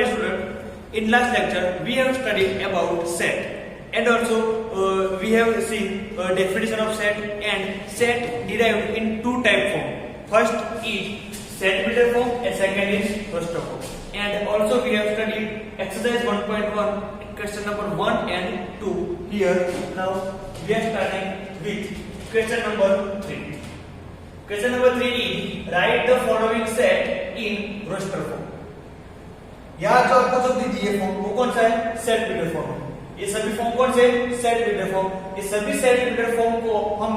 dear student, in last lecture we have studied about set and also we have seen definition of set and set derived in two type form. First is set builder form and second is roster form. And also we have studied exercise 1.1 question number 1 and 2 here. Now we are starting with question number 3. Question number 3 is write the following set in roster form. यहाँ जो आपको जो दी है form वो कौन सा है? Set builder form. ये सभी फॉर्म कौन से? Set builder form. ये सभी सेट बिल्डर फॉर्म को हम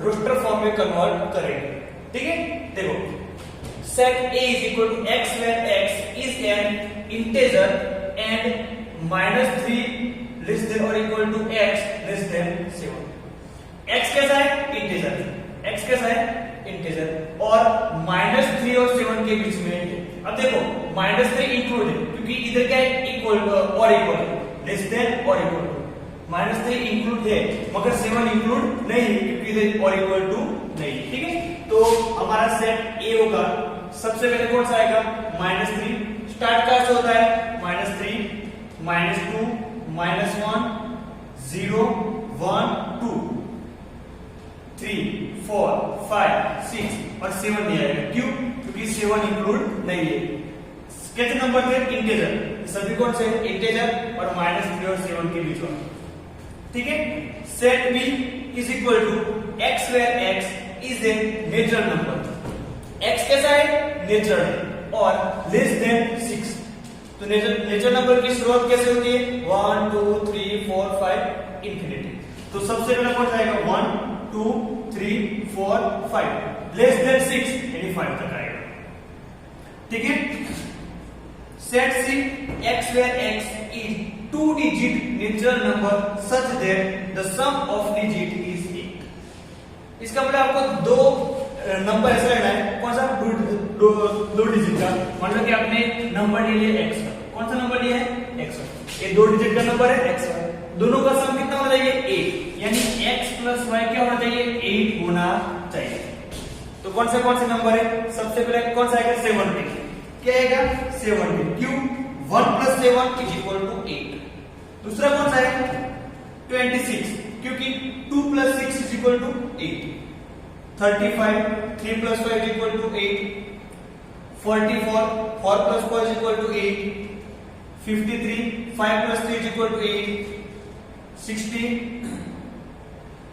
रोस्टर फॉर्म में कन्वर्ट करेंगे। ठीक है, देखो set A is equal to x where x is an integer and -3 less than or equal to x less than 7। x कैसा है? इंटीजर। x कैसा है? इंटीजर और -3 और 7 के बीच में। अब देखो -3 इंक्लूड है क्योंकि इधर क्या है? इक्वल और इक्वल, लेस देन और इक्वल टू। -3 इंक्लूड है मगर 7 इंक्लूड नहीं है क्योंकि इधर और इक्वल टू नहीं। ठीक है, तो हमारा सेट ए होगा। सबसे पहले कौन सा आएगा? -3। स्टार्ट कहां से होता है? -3 -2 -1 0 1 2 3 4 5 6 और 7 नहीं आएगा। क्यों? क्योंकि 7 इंक्लूड नहीं है। कैसे नंबर थे? इंटीजर। सभी कौन से? इंटीजर और -3 और 7 के बीच वाला। ठीक है, set B is equal to x where x is a natural number. X कैसा है? नेचुरल है और लेस देन 6। तो नेचुरल नंबर की शुरुआत कैसे होती है? 1 2 3 4 5 इंफिनिटी। तो सबसे पहले कौन सा आएगा? 1 2 3 4 5 लेस देन 6 यानी 5 तक आएगा। ठीक है, set C x where x is 2 digit natural number such that the sum of digit is 8। इसका मतलब आपको दो नंबर ऐसा लेना है। कौन सा? दो डिजिट का। मान लो कि आपने नंबर ले लिया x का। कौन सा नंबर लिया है? x। ये 2 डिजिट का नंबर है x। दोनों का सम कितना होना चाहिए? 8। यानी x plus y क्या होना चाहिए? 8 होना चाहिए। तो कौन से नंबर है? सबसे पहले कौन सा आएगा? 70। क्या आएगा? 70। क्यों? 1 plus 7 is equal to 8। दूसरा कौन सा है? 26 क्योंकि 2 plus 6 is equal to 8। 35 3 plus 5 is equal to 8। 44 4 plus 4 is equal to 8। 53 5 plus 3 is equal to 8। 60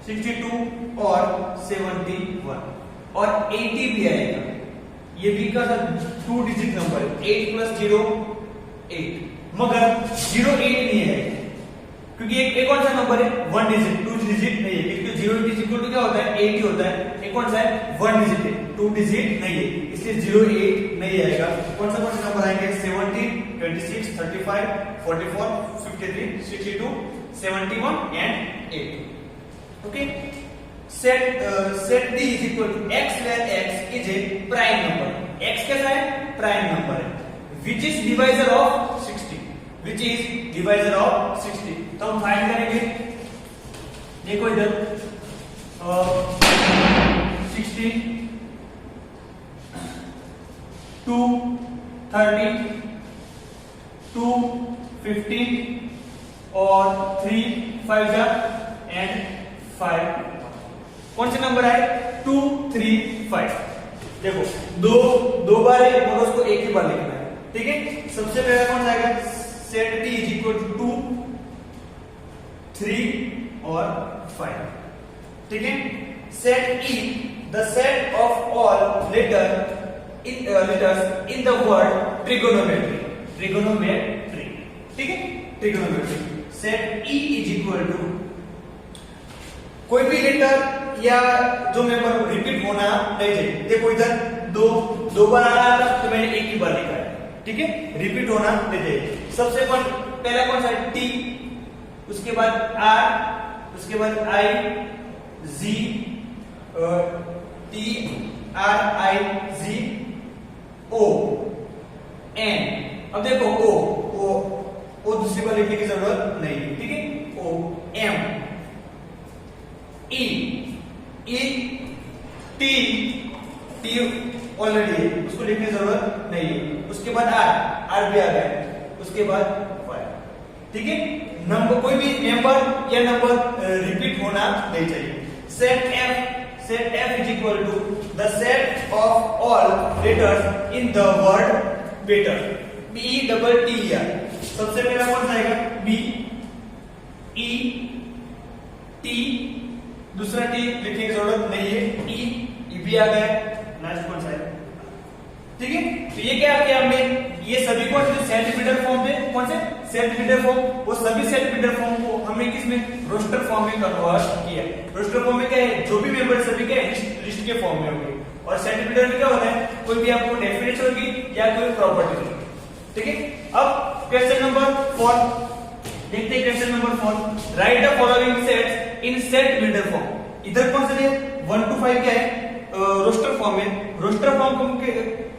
62 और 71 और 80 भी आएगा। ये भी का 2 डिजिट नंबर है। 8 plus 0 8 मगर 0 8 नहीं है क्योंकि एक कौन सा नंबर है? 1 डिजिट 2 डिजिट नहीं है क्योंकि 0 इज इक्वल टू क्या होता है? 8 ही होता है। एक कौन सा है? 1 डिजिट है, 2 डिजिट नहीं है, इसलिए 0 8 नहीं आएगा। कौन सा नंबर आएंगे? 70 26 35 44 53 62 71 and 8। Okay, set D is equal to x where x is a prime number। x कैसा है? प्राइम नंबर है। which is divisor of 60। which is divisor of 60। तो हम फाइंड करेंगे। देखो इधर 60 2 30 2 15 और 3 5 जा एंड 5। कौन से नंबर आए? 2 3 5। देखो दो बार है और उसको एक ही बार लिखना है। ठीक है, सबसे पहले कौन सा आएगा? Set D is equal to 2 3 और 5। ठीक है, set E the set of all letters in the word trigonometry. Trigonometry. ठीक है, trigonometry. Set E is equal to कोई भी लेटर या जो मेंबर रिपीट होना नहीं चाहिए। देखो इधर दो बार आ रहा था तो मैंने एक ही बार लिखा है। ठीक है, रिपीट होना नहीं चाहिए। सबसे पहला कौन सा है? T, उसके बाद R, उसके बाद I Z T R I Z O N। अब देखो O दूसरी बार लिखने की जरूरत नहीं है। ठीक है, O M E T already है, उसको लिखने की जरूरत नहीं है। उसके बाद आर भी आ गया। उसके बाद 5, ठीक है। नंबर कोई भी मेंबर या नंबर रिपीट होना नहीं चाहिए। Set F is equal to the set of all letters in the word better, BETTER। सबसे पहला कौन सा आएगा? B, E, T, दूसरा T लिखने की जरूरत नहीं है, E भी आ गया, लास्ट कौन सा है? ठीक है। तो ये क्या किया हमने, ये सभी को जो सेट रिपीटर फॉर्म थे, कौन से सेट रिपीटर फॉर्म, वो सभी सेट रिपीटर फॉर्म को हमने किसमें, रोस्टर फॉर्म में कन्वर्ट किया। रोस्टर फॉर्म में क्या है, जो भी मेंबर सभी के लिस्ट के फॉर्म में होंगे। और सेट रिपीटर में क्या होता है, कोई भी आपको डेफिनेशन होगी या कोई प्रॉपर्टी होगी, ठीक है। अब क्वेश्चन नंबर 4 देखते हैं। Question number 4, write the following sets in set repeater form. इधर कौन से 1 to 5 क्या है, रोस्टर फॉर्म में। रोस्टर फॉर्म को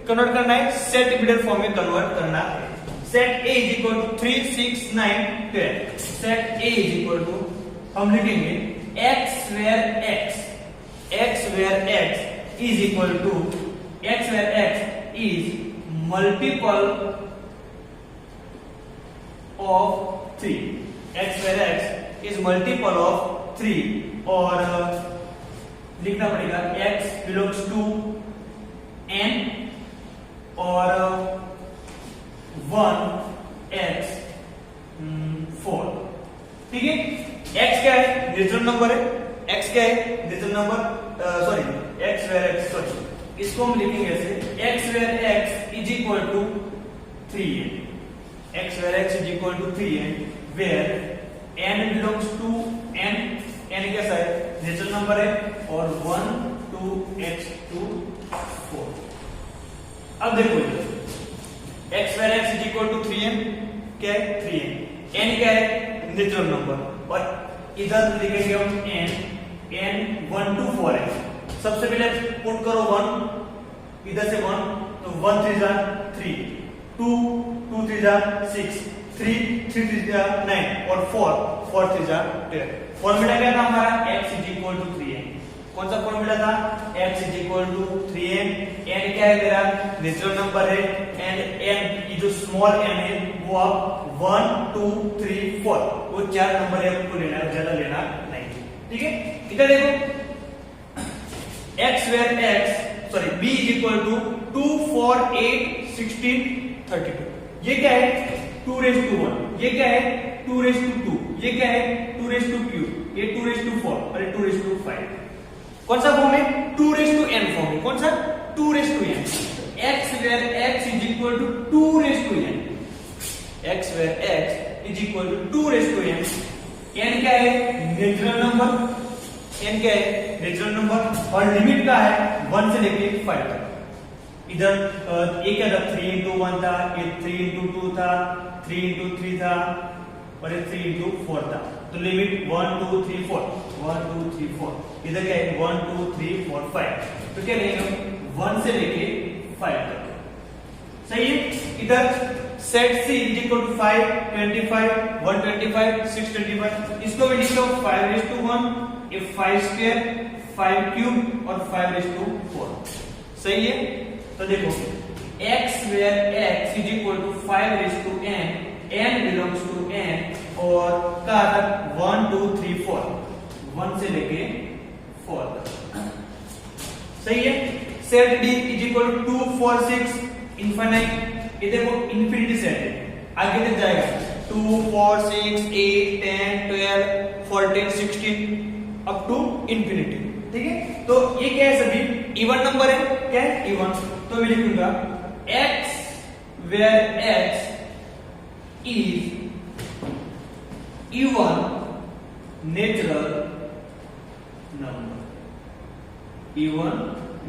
कन्वर्ट करना है, सेट रिपीटर फॉर्म में कन्वर्ट करना है। Set A is equal to 3, 6, 9, 12। Set A is equal to हम लिखेंगे x where x is equal to x where x is multiple of 3, x where x is multiple of 3, और लिखना पड़ेगा x belongs to n और 1 x 4, ठीक है। x क्या है, नेचुरल नंबर है। x क्या है, natural number, sorry x where x, sorry इसको हम लिखेंगे ऐसे, x where x is equal to 3n, x where x is equal to 3n, where n belongs to n, n कैसा है, नेचुरल नंबर है, और 1 2 x 2 4। अब देखो x where x is equal to 3n क्या है, 3n, n क्या है, नेचुरल नंबर, और इधर लिखेंगे हम n 1 to 4 है। सबसे पहले पुट करो 1, इधर से 1, तो 1 3 जा 3, 2 2 3 जा 6, 3 3 3 जा 9, और 4 3 जा 10। फॉर्मूला क्या था हमारा, x is equal to 3n। कौन सा फॉर्मूला था, x is equal to 3n। n क्या है मेरा, नेचुरल नंबर है, एंड n ये जो स्मॉल n है वो आप 1 2 3 4 वो 4 नंबर है, आपको लेना है, ज्यादा लेना नहीं, ठीक है। इधर देखो x where x, sorry b is equal to 2 4 8 16 32। ये क्या है, 2 raised to 1, ये क्या है 2 raised to 2, ये क्या है 2 raised to q, ये 2 raised to 4 और ये 2 raised to 5। कौन सा फॉर्म है, 2 raised to n फॉर्म है। कौन सा, 2 raised to n। x where x is equal to 2 raised to n, x where x is equal to 2 raised to n। n क्या है, नेचुरल नंबर, n क्या है, नेचुरल नंबर, और limit का है 1 से लेके 5 तक। इधर ये क्या था, 3 into 1 था, ये 3 into 2 था, 3 into 3 था, और ये 3 into 4 था। तो लिमिट 1 2 3 4, 1 2 3 4, इधर क्या है 1 2 3 4 5। तो क्या लेंगे, 1 से लेके 5 तक, सही है। इधर set C is equal to 5 25 125 625। इसको मैं लिख लो 5 raised to 1, ये 5 स्क्वायर 5 क्यूब और 5 raised to 4, सही है। तो देखो x where x is equal to 5 raised to n, n belongs to n, और कहाँ तक 1 2 3 4, 1 से लेके 4 तक, सही है। Set D is equal to 2 4 6 infinite. ये देखो इंफिनिटी सेट है, आगे तक जाएगा 2 4 6 8 10 12 14 16 अप टू इंफिनिटी, ठीक है। तो ये क्या है, सभी इवन नंबर है, क्या है, इवन। तो मैं लिखूंगा x where x is even natural number, even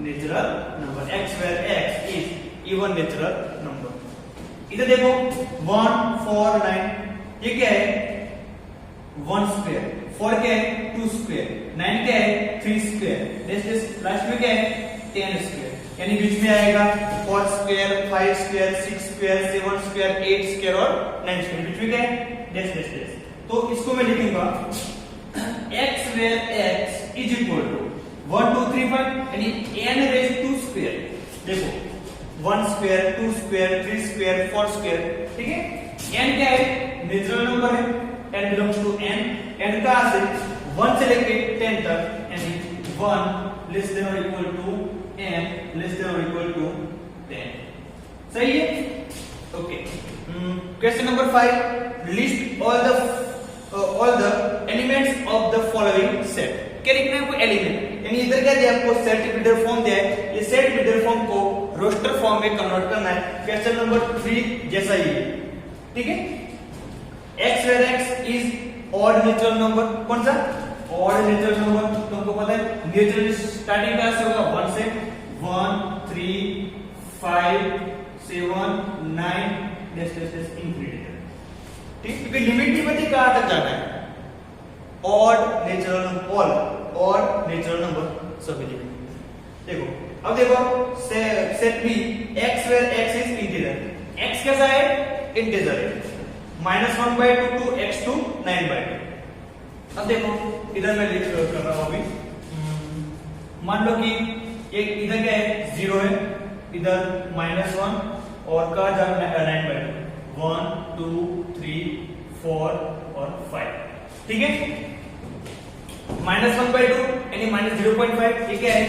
natural number, x where x is even natural number। इधर देखो 1 4 9, ये क्या है 1 स्क्वायर, 4 क्या है 2 स्क्वायर, 9 क्या है 3 स्क्वायर, लास्ट में क्या है 10 स्क्वायर, यानी बीच में आएगा 4 square 5 square 6 square 7 square 8 square और 9 स्क्वायर, बीच में क्या है डैश डैश डैश। तो इसको मैं लिखूंगा x where x is equal to 1 2 3 5, यानी n raised to स्क्वायर। देखो 1 स्क्वायर 2 स्क्वायर 3 स्क्वायर 4 स्क्वायर, ठीक है। n क्या है, नेचुरल नंबर है, n belongs to n, n कहां से 1 से लेके 10 तक, यानी 1 लेस देन और equal to n less than और इक्वल टू 10। सही है, okay. Question number 5, list all the elements of the following set. क्या लिखना है आपको, एलिमेंट, यानी इधर क्या दिया आपको, सेट बिल्डर फॉर्म दिया है, ये सेट बिल्डर फॉर्म को रोस्टर फॉर्म में कन्वर्ट करना है। क्वेश्चन नंबर 3 जैसा ही है, ठीक है। x where x is odd natural number, कौन सा, ऑड नेचुरल नंबर, तुमको पता है नेचुरल स्टार्टिंग कहां से होगा, 1 से, 1 3 5 7 9 इंफिनिटी, ठीक, क्योंकि लिमिट नहीं पता कहां तक जाना है। Odd natural number, odd natural number सभी लिमिट। देखो, अब देखो set B x where x is integer, x कैसा है, इंटीजर है, -1/2 टू x टू 9/2। अब देखो इधर मैं लिख कर रहा हूं अभी, मान लो कि एक इधर क्या है, 0 है, इधर -1 और का जाना 9/2, 1 2 3 4 और 5, ठीक है। -1/2 यानी -0.5, ये क्या है,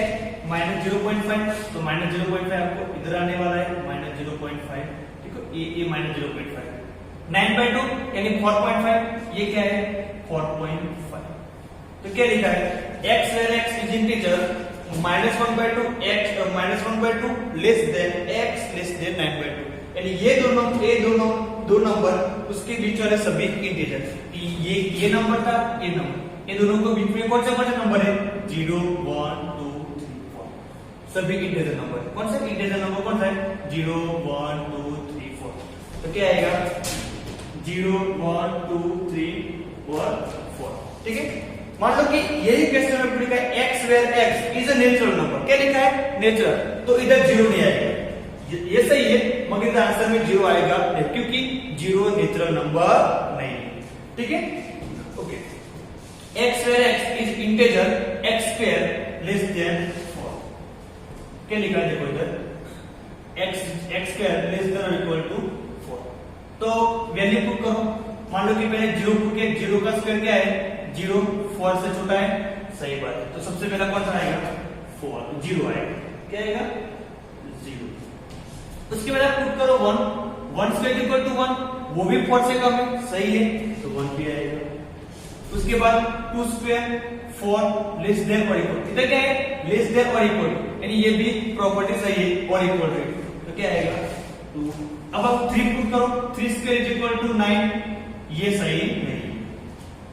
-0.5, तो -0.5 आपको इधर आने वाला है, -0.5, ठीक है, ये -0.5, 9/2 यानी 4.5, ये क्या है, 4.5। तो क्या लिखा है, x where x is integer, -1/2 x -1/2 less than x less than 9/2, यानी ये दोनों दो नंबर उसके बीच वाले सभी इंटीजर, ये नंबर था, ये नंबर, ये दोनों को बीच में कौन सा नंबर है, 0 1 2 3 4, सभी इंटीजर नंबर, कौन सा इंटीजर नंबर कौन सा है, 0 1 2 3 4, तो क्या आएगा 0 1 2 3 और 4, ठीक है। मान लो कि यही क्वेश्चन में लिखा है x where x is a natural number, क्या लिखा है, नेचुरल, तो इधर 0 नहीं आएगा, ये सही है, मगर इधर आंसर में 0 आएगा क्योंकि 0 नेचुरल नंबर नहीं है, ठीक है, okay. x where x is integer, x square less than 4, क्या लिखा है, देखो इधर x स्क्वायर लेस देन और इक्वल टू 4, तो वैल्यू पुट करो। मान लो कि पहले 0 पुट किया, 0 का स्क्वायर क्या है, 0 4 से छोटा है, सही बात है, तो सबसे पहला कौन सा आएगा, 4, 0 आएगा, क्या आएगा, 0। उसके बाद आप पुट करो 1 स्क्वायर इक्वल टू 1, वो भी 4 से कम है, सही है, तो 1 भी आएगा। उसके बाद 2 स्क्वायर 4 लेस देन और इक्वल, इधर क्या है, लेस देन और इक्वल, यानी ये भी प्रॉपर्टी सही है, और इक्वल है, तो क्या आएगा 2। अब आप 3 पुट करो, 3 स्क्वायर इक्वल टू 9, ये सही नहीं,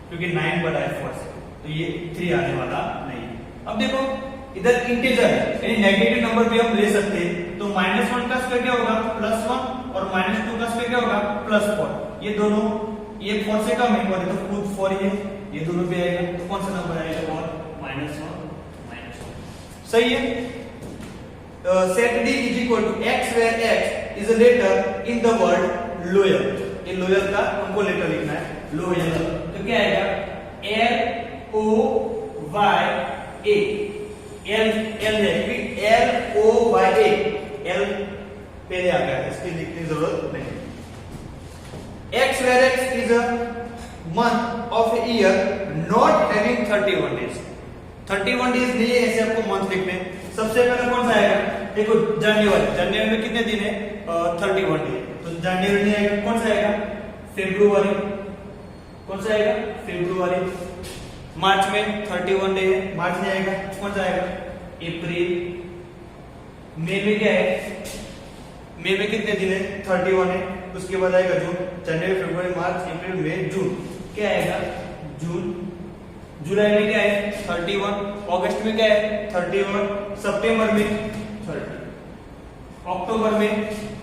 क्योंकि 9 बड़ा है 4 से, तो ये 3 आने वाला नहीं। अब देखो इधर इंटीजर है, यानी नेगेटिव नंबर भी हम ले सकते हैं, तो -1 का स्क्वायर क्या होगा, +1, और -2 का स्क्वायर क्या होगा, +4, ये दोनों, ये 4 से कम है, और ये तो खुद 4 ही है, ये दोनों भी आएगा, तो कौन सा नंबर आएगा, और -1, सही है। Set D is equal to x where x is a letter in the word loyal, ये लोयल का हमको लेटर लिखना है, लोयल, तो क्या आएगा, LOYA, LOYA, L पहले आ गया, इसकी लिखने की जरूरत नहीं। x where x is a month of a year not having 31 days, 31 days नहीं है, ऐसे आपको मंथ लिखने हैं। सबसे पहले कौन सा आएगा, देखो जनवरी में कितने दिन है, 31 डे, तो जनवरी नहीं आएगा, कौन सा आएगा, फरवरी, कौन सा आएगा, फरवरी। मार्च में 31 डे है, मार्च नहीं आएगा, कौन सा आएगा, अप्रैल। मई में क्या है, मई में कितने दिन है, 31 है, उसके बाद आएगा जून, जनवरी फरवरी मार्च अप्रैल मई जून, क्या आएगा, जून। जुलाई में क्या है, 31, अगस्त में क्या है, 31, सितंबर में 30, अक्टूबर में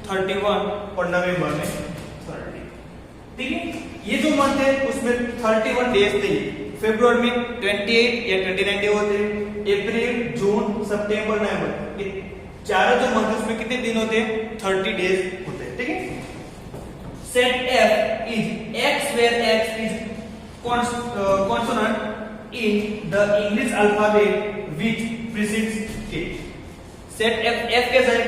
31 और नवंबर में 30, ठीक है। ये जो मंथ है उसमें 31 डेज थे, फरवरी में 28 या 29 डे होते हैं, अप्रैल जून सितंबर नवंबर, ये चारों जो मंथ उसमें कितने दिन होते हैं, 30 डेज होते हैं, ठीक है। Set F is x where x is consonant in the English alphabet which precedes it. Set F कैसा है,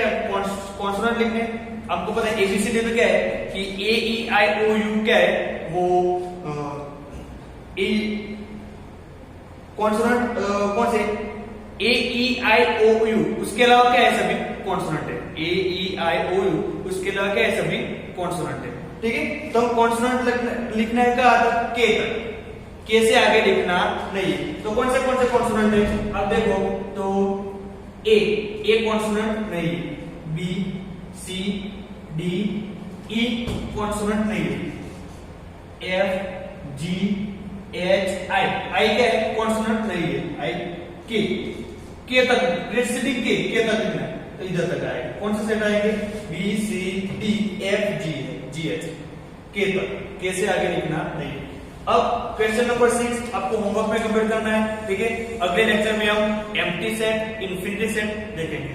कॉन्सोनेंट लिखने, आपको पता है एबीसीडी में क्या है कि ए ई आई ओ यू क्या है वो कॉन्सोनेंट कौन से ए ई आई ओ यू उसके अलावा क्या है सभी कॉन्सोनेंट है ए ई आई ओ यू उसके अलावा क्या है सभी कॉन्सोनेंट है ठीक है। तो हम कॉन्सोनेंट लिखना है का के तक के से आगे लिखना नहीं है। तो कौन से कॉन्सोनेंट है अब देखो तो ए कॉन्सोनेंट नहीं है B C D E consonant नहीं है एफ जी एच आई क्या है कॉन्सोनेंट नहीं है आई के तक रेसिडिंग के तक लिखना है तो इधर तक आएगा कौन से सेट आएंगे B C D F G H K तक के से आगे लिखना नहीं है। अब क्वेश्चन नंबर 6 आपको होमवर्क में कंप्लीट करना है ठीक है। अगले लेक्चर में हम एम्प्टी सेट इन्फिनिटी सेट देखेंगे।